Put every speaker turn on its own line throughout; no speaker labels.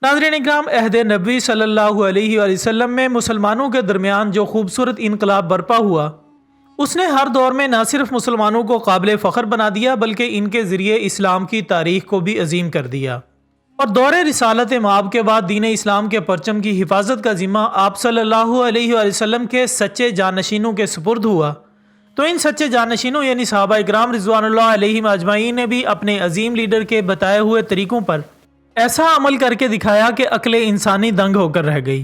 नाज़रीन इकराम, अहद नबी सल्लल्लाहु अलैहि वसल्लम में मुसलमानों के दरमियान जो खूबसूरत इनकलाब बरपा हुआ, उसने हर दौर में न सिर्फ मुसलमानों को काबिल फ़ख्र बना दिया बल्कि इनके ज़रिए इस्लाम की तारीख़ को भी अजीम कर दिया। और दौर रिसालत माब के बाद दीन इस्लाम के परचम की हिफाजत का ज़िम्मा आप सल्लल्लाहु अलैहि वसल्लम के सच्चे जानशीनों के सुपुर्द हुआ। तो इन सच्चे जानशीनों यानी सहाबा इकराम रिज़वानुल्लाह अलैहिम अजमाइन ने भी अपने अजीम लीडर के बताए हुए तरीक़ों पर ऐसा अमल करके दिखाया कि अक्ल इंसानी दंग होकर रह गई।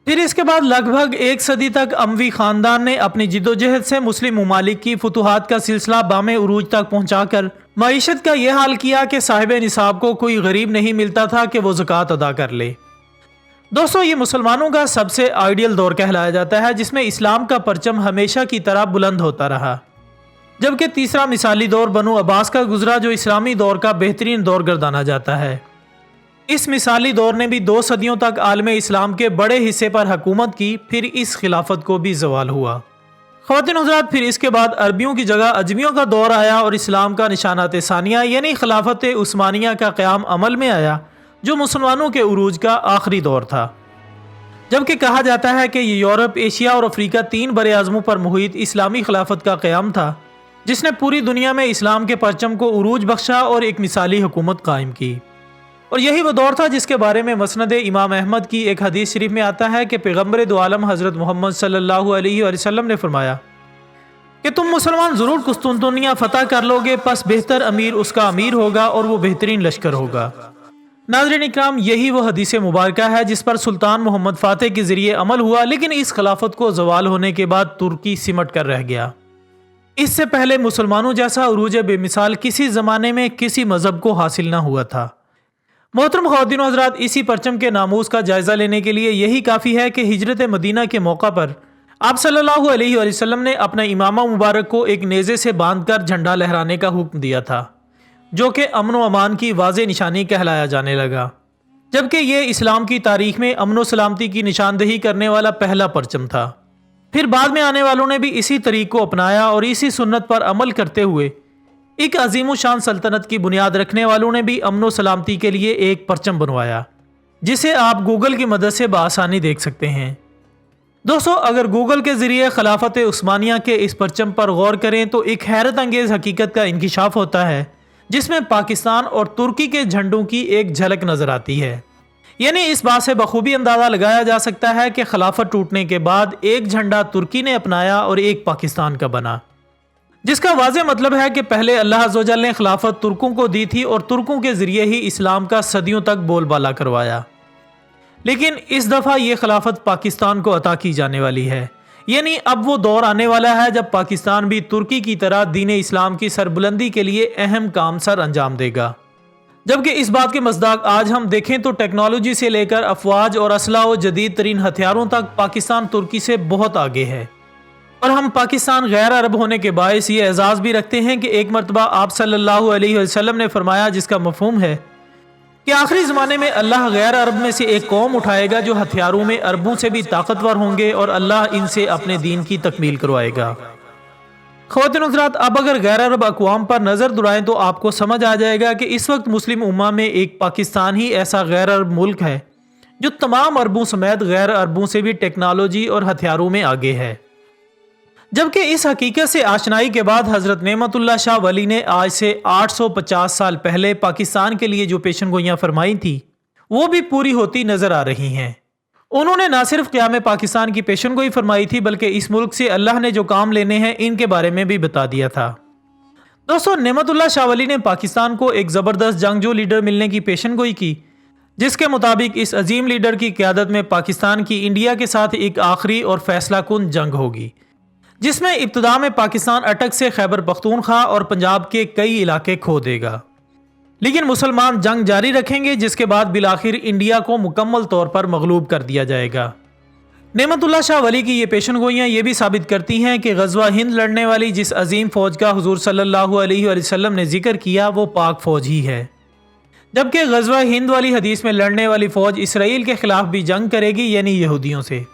फिर इसके बाद लगभग एक सदी तक अमवी ख़ानदान ने अपनी जिद्दोजहद से मुस्लिम ममालिक की फतूहात का सिलसिला बामे उरूज तक पहुँचाकर मईशत का यह हाल किया कि साहिब निसाब को कोई गरीब नहीं मिलता था कि वो ज़कात अदा कर ले। दोस्तों, ये मुसलमानों का सबसे आइडियल दौर कहलाया जाता है जिसमें इस्लाम का परचम हमेशा की तरह बुलंद होता रहा। जबकि तीसरा मिसाली दौर बनु अब्बास का गुजरा जो इस्लामी दौर का बेहतरीन दौर गर्दाना जाता है। इस मिसाली दौर ने भी 2 सदियों तक आलम इस्लाम के बड़े हिस्से पर हुकूमत की, फिर इस खिलाफत को भी जवाल हुआ। ख़वातीन हज़रात, फिर इसके बाद अरबियों की जगह अजमियों का दौर आया और इस्लाम का निशानात सानिया यानी खिलाफत उस्मानिया का क़याम अमल में आया, जो मुसलमानों के उरूज का आखिरी दौर था। जबकि कहा जाता है कि ये यूरोप, एशिया और अफ्रीका 3 बड़े आज़मों पर मुहित इस्लामी खिलाफत का क़याम था, जिसने पूरी दुनिया में इस्लाम के परचम को उरूज बख्शा और एक मिसाली हुकूमत कायम की। और यही वो दौर था जिसके बारे में मसनद इमाम अहमद की एक हदीस शरीफ में आता है कि पैगम्बर दो आलम हज़रत मोहम्मद सल्लल्लाहु अलैहि वसल्लम ने फरमाया कि तुम मुसलमान ज़रूर कुस्तुनतुनिया फ़तह कर लोगे, पस बेहतर अमीर उसका अमीर होगा और वो बेहतरीन लश्कर होगा। नाज़रीन इकराम, यही वो हदीस मुबारक है जिस पर सुल्तान मोहम्मद फ़ातिह के ज़रिए अमल हुआ, लेकिन इस खिलाफत को ज़वाल होने के बाद तुर्की सिमट कर रह गया। इससे पहले मुसलमानों जैसा उरूज बेमिसाल किसी ज़माने में किसी मज़हब को हासिल न हुआ था। मोहतरम ख़वातीन हज़रात, इसी परचम के नामूस का जायज़ा लेने के लिए यही काफ़ी है कि हिजरत मदीना के मौका पर आप सल्लल्लाहु अलैहि वसल्लम ने अपना इमामा मुबारक को एक नेज़े से बांधकर झंडा लहराने का हुक्म दिया था, जो कि अमन व अमान की वाज़े निशानी कहलाया जाने लगा। जबकि ये इस्लाम की तारीख़ में अमन व सलामती की निशानदही करने वाला पहला परचम था। फिर बाद में आने वालों ने भी इसी तरीक़ को अपनाया और इसी सुन्नत पर अमल करते हुए एक अजीम शान सल्तनत की बुनियाद रखने वालों ने भी अमन व सलामती के लिए एक परचम बनवाया, जिसे आप गूगल की मदद से बआसानी देख सकते हैं। दोस्तों, अगर गूगल के ज़रिए खिलाफत उस्मानिया के इस परचम पर गौर करें तो एक हैरत अंगेज़ हकीकत का इंकिशाफ होता है, जिसमें पाकिस्तान और तुर्की के झंडों की एक झलक नज़र आती है। यानी इस बात से बखूबी अंदाज़ा लगाया जा सकता है कि खिलाफत टूटने के बाद एक झंडा तुर्की ने अपनाया और एक पाकिस्तान का बना, जिसका वाज़े मतलब है कि पहले अल्लाह अज़्ज़वजल ने खिलाफत तुर्कों को दी थी और तुर्कों के ज़रिए ही इस्लाम का सदियों तक बोलबाला करवाया। लेकिन इस दफ़ा ये खिलाफत पाकिस्तान को अता की जाने वाली है। यानी अब वो दौर आने वाला है जब पाकिस्तान भी तुर्की की तरह दीन इस्लाम की सरबुलंदी के लिए अहम काम सर अंजाम देगा। जबकि इस बात के मज़दाक आज हम देखें तो टेक्नोलॉजी से लेकर अफवाज और असला और जदीद तरीन हथियारों तक पाकिस्तान तुर्की से बहुत आगे है। और हम पाकिस्तान गैर अरब होने के बायस ये एजाज़ भी रखते हैं कि एक मरतबा आप सल्लल्लाहु अलैहि वसल्लम ने फरमाया, जिसका मफहूम है कि आखिरी ज़माने में अल्लाह गैर अरब में से एक कौम उठाएगा जो हथियारों में अरबों से भी ताकतवर होंगे और अल्लाह इनसे अपने दीन की तकमील करवाएगा। ख़वातीन हज़रात, अब अगर गैर अरब अक़वाम पर नज़र दुराएं तो आपको समझ आ जाएगा कि इस वक्त मुस्लिम उम्मा में एक पाकिस्तान ही ऐसा गैर अरब मुल्क है जो तमाम अरबों समेत गैर अरबों से भी टेक्नोलॉजी और हथियारों में आगे है। जबकि इस हकीकत से आशनाई के बाद हज़रत नेमतुल्लाह शाह वली ने आज से 850 साल पहले पाकिस्तान के लिए जो पेशनगोइयाँ फरमाई थी वो भी पूरी होती नज़र आ रही हैं। उन्होंने न सिर्फ क़याम पाकिस्तान की पेशनगोई फरमाई थी बल्कि इस मुल्क से अल्लाह ने जो काम लेने हैं इनके बारे में भी बता दिया था। दोस्तों, नेमतुल्लाह शाह वली ने पाकिस्तान को एक ज़बरदस्त जंगजू लीडर मिलने की पेशनगोई की, जिसके मुताबिक इस अजीम लीडर की क़यादत में पाकिस्तान की इंडिया के साथ एक आखिरी और फैसला कुन जंग होगी, जिसमें इब्तदा में पाकिस्तान अटक से खैबर पख्तूनख्वा और पंजाब के कई इलाके खो देगा, लेकिन मुसलमान जंग जारी रखेंगे, जिसके बाद बिलाखिर इंडिया को मुकम्मल तौर पर मगलूब कर दिया जाएगा। नेमतुल्लाह शाह वली की ये पेशनगोइयाँ ये भी साबित करती हैं कि गज़वा हिंद लड़ने वाली जिस अजीम फ़ौज का हुज़ूर सल्लल्लाहु अलैहि वसल्लम ने जिक्र किया वो पाक फ़ौज ही है। जबकि गज़वा हिंद वाली हदीस में लड़ने वाली फ़ौज इसराइल के ख़िलाफ़ भी जंग करेगी, यानी यहूदियों से।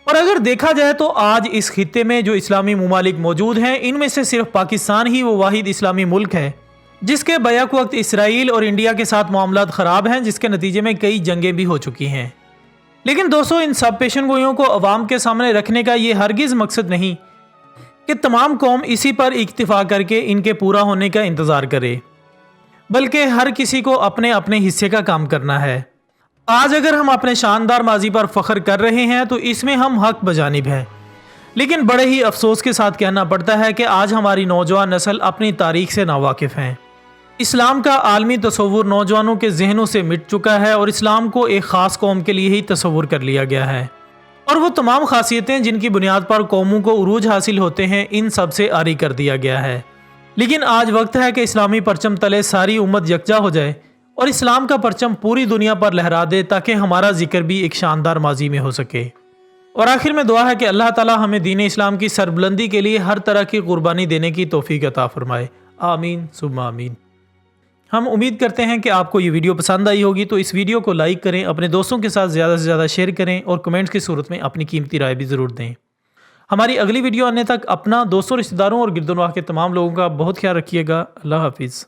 और अगर देखा जाए तो आज इस खित्ते में जो इस्लामी ममालिक मौजूद हैं, इनमें से सिर्फ पाकिस्तान ही वो वाहिद इस्लामी मुल्क है جس کے بیک وقت اسرائیل اور انڈیا کے ساتھ معاملات خراب ہیں، جس کے نتیجے میں کئی جنگیں بھی ہو چکی ہیں۔ لیکن دوستو، ان سب پیشن گوئیوں کو عوام کے سامنے رکھنے کا یہ ہرگز مقصد نہیں کہ تمام قوم اسی پر اکتفا کر کے ان کے پورا ہونے کا انتظار کرے، بلکہ ہر کسی کو اپنے اپنے حصے کا کام کرنا ہے۔ آج اگر ہم اپنے شاندار ماضی پر فخر کر رہے ہیں تو اس میں ہم حق بجانب ہیں، لیکن بڑے ہی افسوس کے ساتھ کہنا پڑتا ہے کہ آج ہماری نوجوان نسل اپنی تاریخ سے ناواقف ہیں۔ اسلام کا عالمی تصور نوجوانوں کے ذہنوں سے مٹ چکا ہے اور اسلام کو ایک خاص قوم کے لیے ہی تصور کر لیا گیا ہے، اور وہ تمام خاصیتیں جن کی بنیاد پر قوموں کو عروج حاصل ہوتے ہیں، ان سب سے عاری کر دیا گیا ہے۔ لیکن آج وقت ہے کہ اسلامی پرچم تلے ساری امت یکجا ہو جائے اور اسلام کا پرچم پوری دنیا پر لہرا دے، تاکہ ہمارا ذکر بھی ایک شاندار ماضی میں ہو سکے۔ اور آخر میں دعا ہے کہ اللہ تعالی ہمیں دین اسلام کی سربلندی کے لیے ہر طرح کی قربانی دینے کی توفیق عطا فرمائے، آمین ثم آمین۔ ہم امید کرتے ہیں کہ آپ کو یہ ویڈیو پسند آئی ہوگی، تو اس ویڈیو کو لائک کریں، اپنے دوستوں کے ساتھ زیادہ سے زیادہ شیئر کریں اور کمنٹس کی صورت میں اپنی قیمتی رائے بھی ضرور دیں۔ ہماری اگلی ویڈیو آنے تک اپنا، دوستوں، رشتہ داروں اور گرد و نواح کے تمام لوگوں کا بہت خیال رکھیے گا۔ اللہ حافظ۔